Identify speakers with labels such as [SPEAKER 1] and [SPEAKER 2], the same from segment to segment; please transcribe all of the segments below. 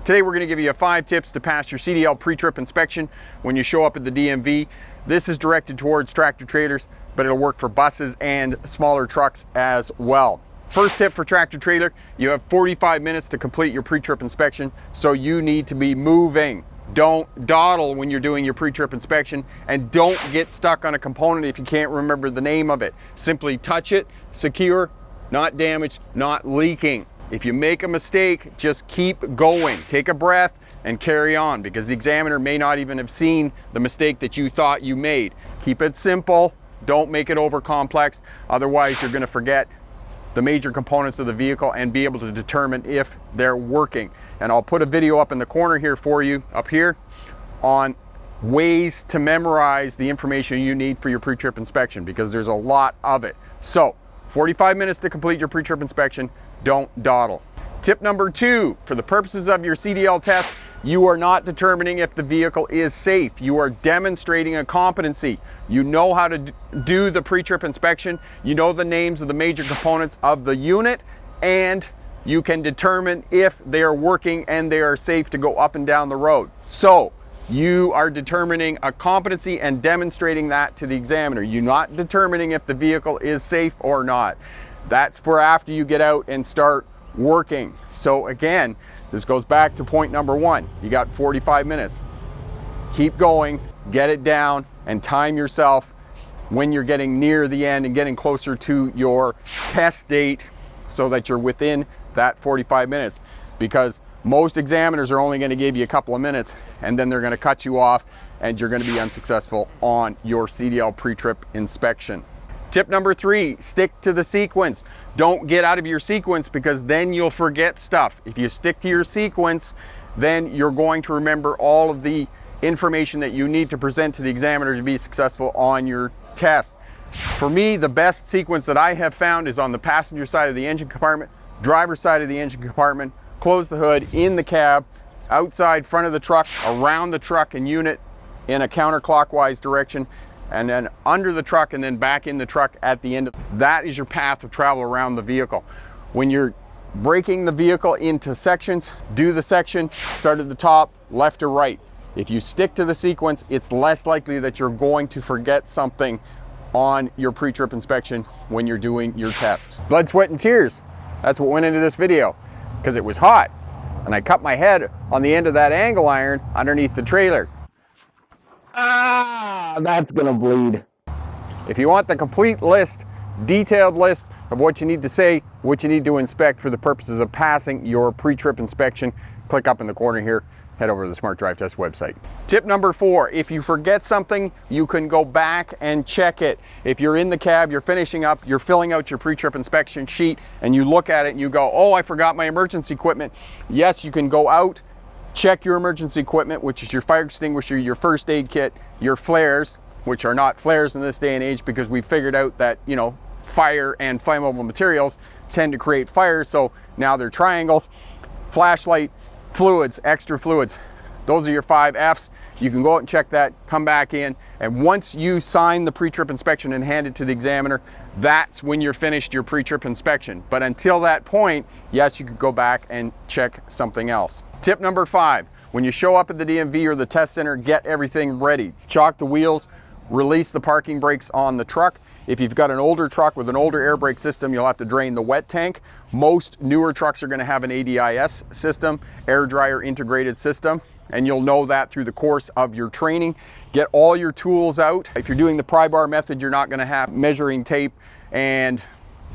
[SPEAKER 1] Today we're going to give you 5 tips to pass your CDL pre-trip inspection when you show up at the DMV. This is directed towards tractor trailers, but it'll work for buses and smaller trucks as well. First tip for tractor trailer, you have 45 minutes to complete your pre-trip inspection, so you need to be moving. Don't dawdle when you're doing your pre-trip inspection, and don't get stuck on a component if you can't remember the name of it. Simply touch it, secure, not damaged, not leaking. If you make a mistake, just keep going. Take a breath and carry on, because the examiner may not even have seen the mistake that you thought you made. Keep it simple, don't make it over complex, otherwise you're going to forget the major components of the vehicle and be able to determine if they're working. And I'll put a video up in the corner here for you, up here, on ways to memorize the information you need for your pre-trip inspection, because there's a lot of it. So 45 minutes to complete your pre-trip inspection. Don't dawdle. Tip number 2, for the purposes of your CDL test, you are not determining if the vehicle is safe. You are demonstrating a competency. You know how to do the pre-trip inspection. You know the names of the major components of the unit, and you can determine if they are working and they are safe to go up and down the road. So you are determining a competency and demonstrating that to the examiner. You're not determining if the vehicle is safe or not. That's for after you get out and start working. So again, this goes back to point number 1. You got 45 minutes. Keep going, get it down, and time yourself when you're getting near the end and getting closer to your test date, so that you're within that 45 minutes. Because most examiners are only going to give you a couple of minutes, and then they're going to cut you off and you're going to be unsuccessful on your CDL pre-trip inspection. Tip number 3, stick to the sequence. Don't get out of your sequence, because then you'll forget stuff. If you stick to your sequence, then you're going to remember all of the information that you need to present to the examiner to be successful on your test. For me, the best sequence that I have found is on the passenger side of the engine compartment, driver's side of the engine compartment, close the hood, in the cab, outside front of the truck, around the truck and unit in a counterclockwise direction, and then under the truck, and then back in the truck at the end. That is your path of travel around the vehicle. When you're breaking the vehicle into sections, do the section, start at the top, left or right. If you stick to the sequence, it's less likely that you're going to forget something on your pre-trip inspection when you're doing your test. Blood, sweat, and tears. That's what went into this video, because it was hot. And I cut my head on the end of that angle iron underneath the trailer. Ah, that's gonna bleed. If you want the complete list, detailed list of what you need to say, what you need to inspect for the purposes of passing your pre-trip inspection, click up in the corner here, head over to the Smart Drive Test website. Tip number 4, if you forget something, you can go back and check it. If you're in the cab, you're finishing up, you're filling out your pre-trip inspection sheet, and you look at it and you go, oh, I forgot my emergency equipment. Yes, you can go out, check your emergency equipment, which is your fire extinguisher, your first aid kit, your flares, which are not flares in this day and age, because we figured out that, you know, fire and flammable materials tend to create fires, so now they're triangles. Flashlight, fluids, extra fluids. Those are your 5 F's. You can go out and check that, come back in, and once you sign the pre-trip inspection and hand it to the examiner, that's when you're finished your pre-trip inspection. But until that point, yes, you could go back and check something else. Tip number 5, when you show up at the DMV or the test center, get everything ready. Chock the wheels, release the parking brakes on the truck. If you've got an older truck with an older air brake system, you'll have to drain the wet tank. Most newer trucks are going to have an ADIS system, air dryer integrated system, and you'll know that through the course of your training. Get all your tools out. If you're doing the pry bar method, you're not going to have measuring tape and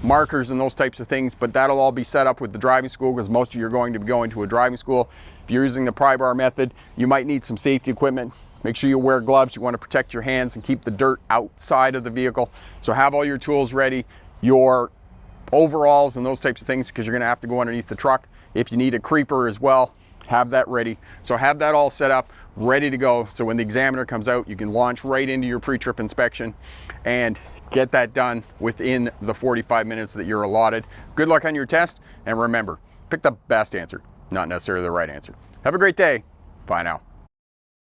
[SPEAKER 1] markers and those types of things, but that'll all be set up with the driving school, because most of you are going to be going to a driving school. If you're using the pry bar method, you might need some safety equipment. Make sure you wear gloves. You want to protect your hands and keep the dirt outside of the vehicle. So have all your tools ready, your overalls and those types of things, because you're going to have to go underneath the truck. If you need a creeper as well, have that ready. So have that all set up, ready to go, so when the examiner comes out, you can launch right into your pre-trip inspection and get that done within the 45 minutes that you're allotted. Good luck on your test, and remember, pick the best answer, not necessarily the right answer. Have a great day. Bye now.